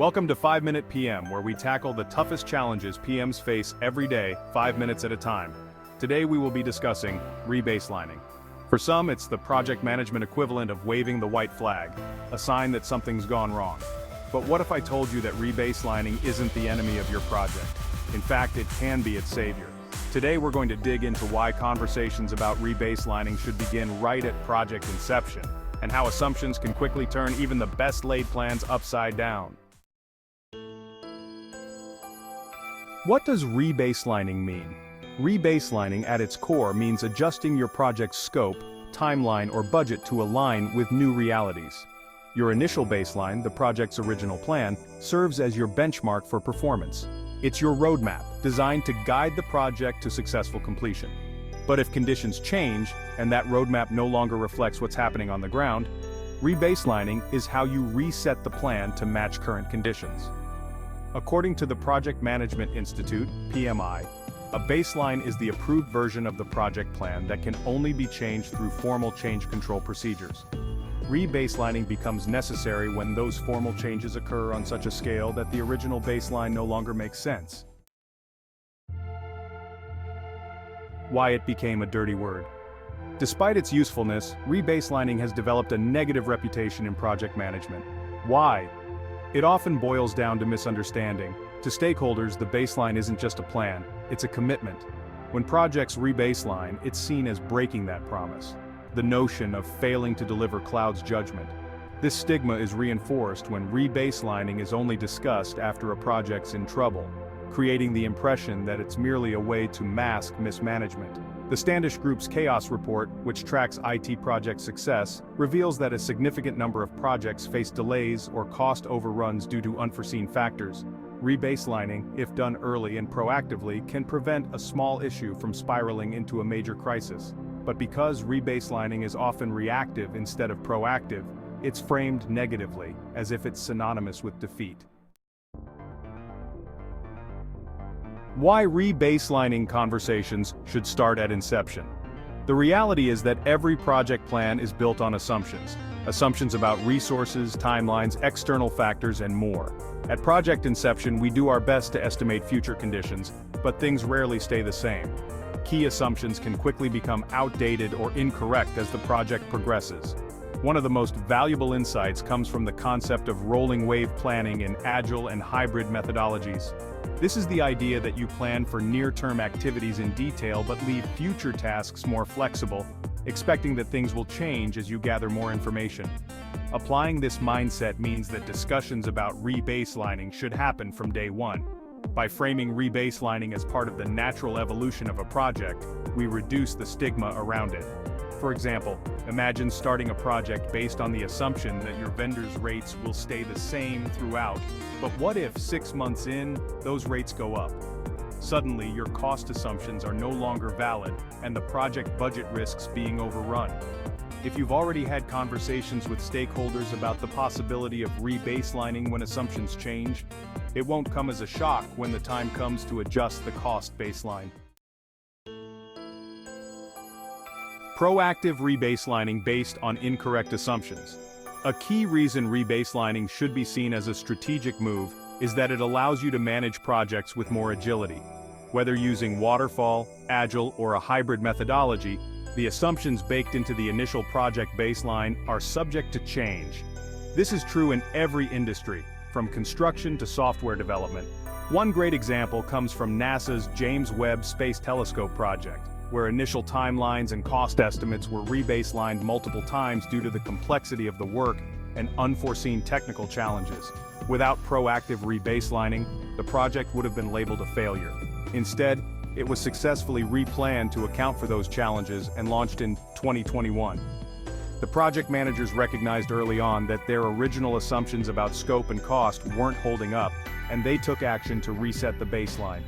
Welcome to 5 Minute PM, where we tackle the toughest challenges PMs face every day, 5 minutes at a time. Today we will be discussing rebaselining. For some, it's the project management equivalent of waving the white flag, a sign that something's gone wrong. But what if I told you that rebaselining isn't the enemy of your project? In fact, it can be its savior. Today we're going to dig into why conversations about rebaselining should begin right at project inception, and how assumptions can quickly turn even the best laid plans upside down. What does rebaselining mean? Rebaselining at its core means adjusting your project's scope, timeline, or budget to align with new realities. Your initial baseline, the project's original plan, serves as your benchmark for performance. It's your roadmap, designed to guide the project to successful completion. But if conditions change, and that roadmap no longer reflects what's happening on the ground, rebaselining is how you reset the plan to match current conditions. According to the Project Management Institute, PMI, a baseline is the approved version of the project plan that can only be changed through formal change control procedures. Rebaselining becomes necessary when those formal changes occur on such a scale that the original baseline no longer makes sense. Why it became a dirty word. Despite its usefulness, rebaselining has developed a negative reputation in project management. Why? It often boils down to misunderstanding. To stakeholders, the baseline isn't just a plan, it's a commitment. When projects rebaseline, it's seen as breaking that promise. The notion of failing to deliver clouds judgment. This stigma is reinforced when rebaselining is only discussed after a project's in trouble, creating the impression that it's merely a way to mask mismanagement. The Standish Group's Chaos Report, which tracks IT project success, reveals that a significant number of projects face delays or cost overruns due to unforeseen factors. Rebaselining, if done early and proactively, can prevent a small issue from spiraling into a major crisis. But because rebaselining is often reactive instead of proactive, it's framed negatively, as if it's synonymous with defeat. Why rebaselining conversations should start at inception. The reality is that every project plan is built on assumptions. Assumptions about resources, timelines, external factors, and more. At project inception, we do our best to estimate future conditions, but things rarely stay the same. Key assumptions can quickly become outdated or incorrect as the project progresses. One of the most valuable insights comes from the concept of rolling wave planning in agile and hybrid methodologies. This is the idea that you plan for near-term activities in detail but leave future tasks more flexible, expecting that things will change as you gather more information. Applying this mindset means that discussions about rebaselining should happen from day one. By framing rebaselining as part of the natural evolution of a project, we reduce the stigma around it. For example, imagine starting a project based on the assumption that your vendor's rates will stay the same throughout, but what if 6 months in, those rates go up? Suddenly, your cost assumptions are no longer valid, and the project budget risks being overrun. If you've already had conversations with stakeholders about the possibility of rebaselining when assumptions change, it won't come as a shock when the time comes to adjust the cost baseline. Proactive rebaselining based on incorrect assumptions. A key reason rebaselining should be seen as a strategic move is that it allows you to manage projects with more agility. Whether using waterfall, agile, or a hybrid methodology, the assumptions baked into the initial project baseline are subject to change. This is true in every industry, from construction to software development. One great example comes from NASA's James Webb Space Telescope project, where initial timelines and cost estimates were rebaselined multiple times due to the complexity of the work and unforeseen technical challenges. Without proactive rebaselining, the project would have been labeled a failure. Instead, it was successfully replanned to account for those challenges and launched in 2021. The project managers recognized early on that their original assumptions about scope and cost weren't holding up, and they took action to reset the baseline.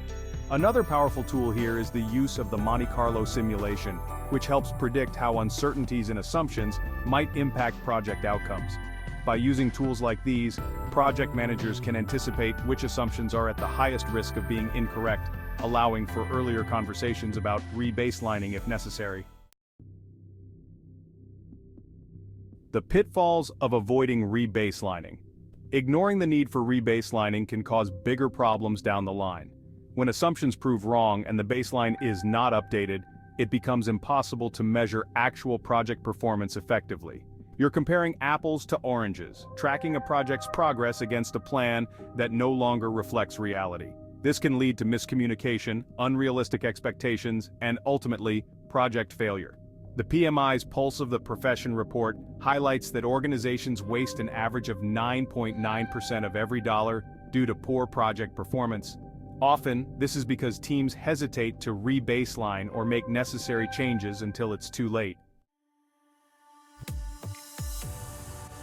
Another powerful tool here is the use of the Monte Carlo simulation, which helps predict how uncertainties in assumptions might impact project outcomes. By using tools like these, project managers can anticipate which assumptions are at the highest risk of being incorrect, allowing for earlier conversations about rebaselining if necessary. The pitfalls of avoiding rebaselining. Ignoring the need for rebaselining can cause bigger problems down the line. When assumptions prove wrong and the baseline is not updated, it becomes impossible to measure actual project performance effectively. You're comparing apples to oranges, tracking a project's progress against a plan that no longer reflects reality. This can lead to miscommunication, unrealistic expectations, and ultimately, project failure. The PMI's Pulse of the Profession report highlights that organizations waste an average of 9.9% of every dollar due to poor project performance. Often, this is because teams hesitate to re-baseline or make necessary changes until it's too late.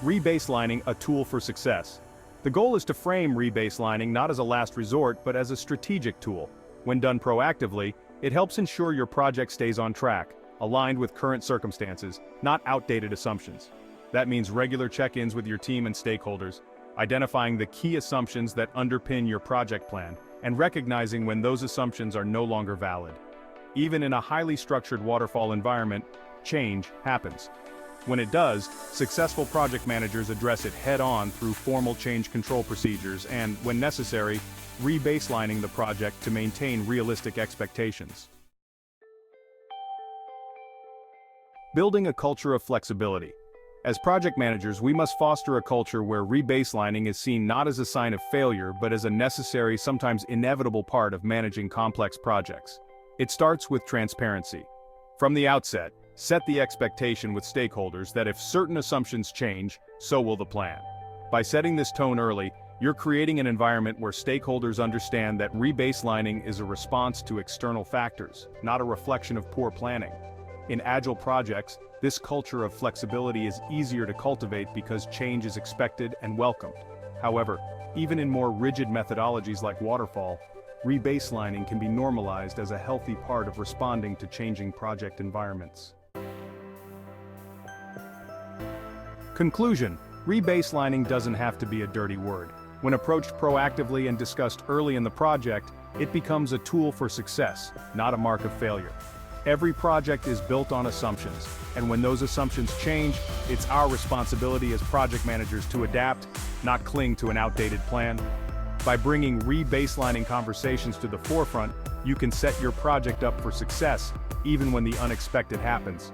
Rebaselining, a tool for success. The goal is to frame rebaselining not as a last resort but as a strategic tool. When done proactively, it helps ensure your project stays on track, aligned with current circumstances, not outdated assumptions. That means regular check-ins with your team and stakeholders, identifying the key assumptions that underpin your project plan, and recognizing when those assumptions are no longer valid. Even in a highly structured waterfall environment, change happens. When it does, successful project managers address it head-on through formal change control procedures and, when necessary, rebaselining the project to maintain realistic expectations. Building a culture of flexibility. As project managers, we must foster a culture where rebaselining is seen not as a sign of failure but as a necessary, sometimes inevitable part of managing complex projects. It starts with transparency. From the outset, set the expectation with stakeholders that if certain assumptions change, so will the plan. By setting this tone early, you're creating an environment where stakeholders understand that rebaselining is a response to external factors, not a reflection of poor planning. In agile projects, this culture of flexibility is easier to cultivate because change is expected and welcomed. However, even in more rigid methodologies like waterfall, rebaselining can be normalized as a healthy part of responding to changing project environments. Conclusion: rebaselining doesn't have to be a dirty word. When approached proactively and discussed early in the project, it becomes a tool for success, not a mark of failure. Every project is built on assumptions, and when those assumptions change, it's our responsibility as project managers to adapt, not cling to an outdated plan. By bringing rebaselining conversations to the forefront, you can set your project up for success, even when the unexpected happens.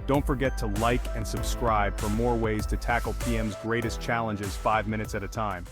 Don't forget to like and subscribe for more ways to tackle PM's greatest challenges 5 minutes at a time.